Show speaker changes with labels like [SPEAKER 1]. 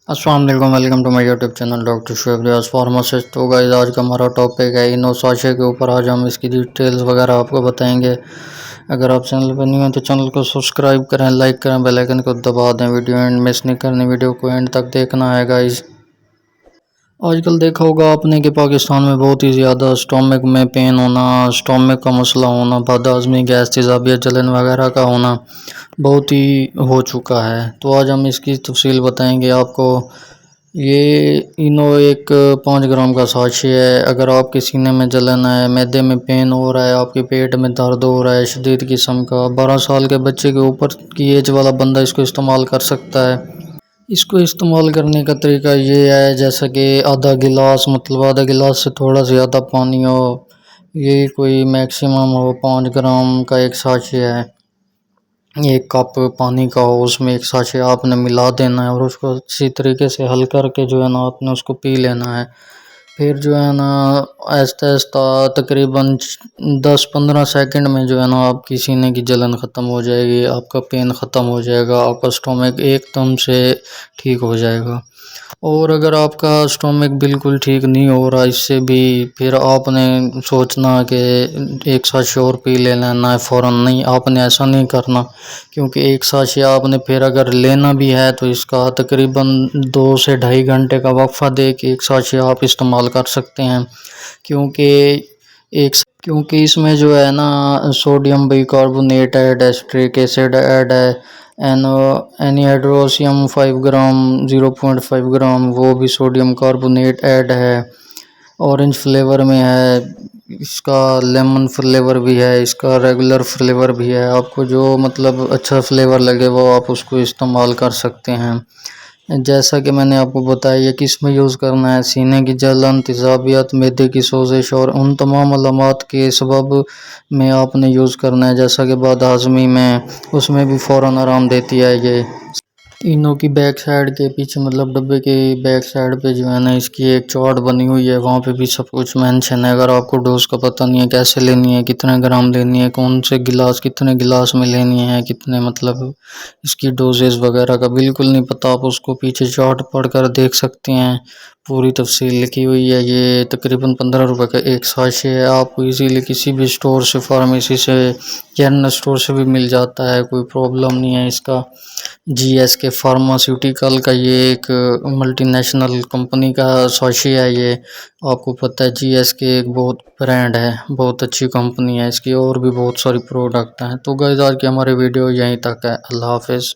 [SPEAKER 1] अस्सलाम वालेकुम, welcome to my YouTube channel doctor Shoaib Riaz pharmacist. तो गाइस आज का हमारा टॉपिक है इनो साशे के ऊपर। आज हम इसकी डिटेल्स वगैरह आपको बताएंगे। अगर आप चैनल पर न्यू हैं तो चैनल को सब्सक्राइब करें, लाइक करें, बेल आइकन को दबा दें। वीडियो एंड मिस नहीं करनी, वीडियो को एंड तक देखना है गाइस। आजकल देखा होगा आपने कि पाकिस्तान में बहुत ही ज़्यादा स्टोमक में पेन होना, स्टोमक का मसला होना, बदहज़मी, गैस, तेज़ाबियत, जलन वगैरह का होना बहुत ही हो चुका है। तो आज हम इसकी तफसील बताएंगे आपको। ये इनो एक 5 ग्राम का साशे है। अगर आपके सीने में जलन है, मैदे में पेन हो रहा है, आपके पेट में दर्द हो रहा है शदीद किस्म का, 12 साल के बच्चे के ऊपर की एज वाला बंदा इसको इस्तेमाल कर सकता है। इसको इस्तेमाल करने का तरीका ये है, जैसा कि आधा गिलास, मतलब आधा गिलास से थोड़ा ज़्यादा पानी हो। ये कोई मैक्सिमम हो 5 ग्राम का एक साशे है। एक कप पानी का हो, उसमें एक साशे आपने मिला देना है और उसको अच्छी तरीके से हल करके जो है ना आपने उसको पी लेना है। फिर जो है ना आहिस्ता आहिस्ता तकरीबन 10-15 सेकंड में जो है ना आपकी सीने की जलन ख़त्म हो जाएगी, आपका पेन ख़त्म हो जाएगा, आपका स्टोमक एकदम से ठीक हो जाएगा। और अगर आपका स्टोमक बिल्कुल ठीक नहीं हो रहा इससे भी, फिर आपने सोचना कि एक साशे और पी लेना है फ़ौरन, नहीं, आपने ऐसा नहीं करना। क्योंकि एक साशे आपने फिर अगर लेना भी है तो इसका तकरीबन 2 से ढाई घंटे का वक्फा दे के एक साशे आप इस्तेमाल कर सकते हैं। क्योंकि एक क्योंकि इसमें जो है ना सोडियम बाइकार्बोनेट है, एसिटिक एसिड ऐड है, एनो एनहाइड्रोसियम 5 ग्राम, 0.5 ग्राम वो भी सोडियम कार्बोनेट ऐड है। ऑरेंज फ्लेवर में है, इसका लेमन फ्लेवर भी है, इसका रेगुलर फ्लेवर भी है। आपको जो मतलब अच्छा फ्लेवर लगे वो आप उसको इस्तेमाल कर सकते हैं। जैसा कि मैंने आपको बताया ये किस में यूज़ करना है, सीने की जलन, तेज़ाबियत, मैदे की सोजिश और उन तमाम अलामात के सबब में आपने यूज़ करना है। जैसा कि बदहज़मी में, उसमें भी फ़ौरन आराम देती है ये। इनो की बैक साइड के पीछे, मतलब डब्बे के बैक साइड पे जो है ना इसकी एक चार्ट बनी हुई है, वहाँ पे भी सब कुछ मेंशन है। अगर आपको डोज का पता नहीं है, कैसे लेनी है, कितने ग्राम लेनी है, कौन से गिलास, कितने गिलास में लेनी है, कितने मतलब इसकी डोजेस वगैरह का बिल्कुल नहीं पता, आप उसको पीछे चार्ट पढ़ कर देख सकते हैं। पूरी तफसील लिखी हुई है। ये तकरीबन 15 रुपये का एक साशे है। आपको इजीली किसी भी स्टोर से, फार्मेसी से, जनरल स्टोर से भी मिल जाता है, कोई प्रॉब्लम नहीं है इसका। जीएसके फार्मास्यूटिकल का ये एक मल्टीनेशनल कंपनी का साशे है ये। आपको पता है जीएसके एक बहुत ब्रांड है, बहुत अच्छी कंपनी है इसकी, और भी बहुत सारी प्रोडक्ट हैं। तो गाइस आज की हमारी वीडियो यहीं तक है। अल्लाह हाफिज़।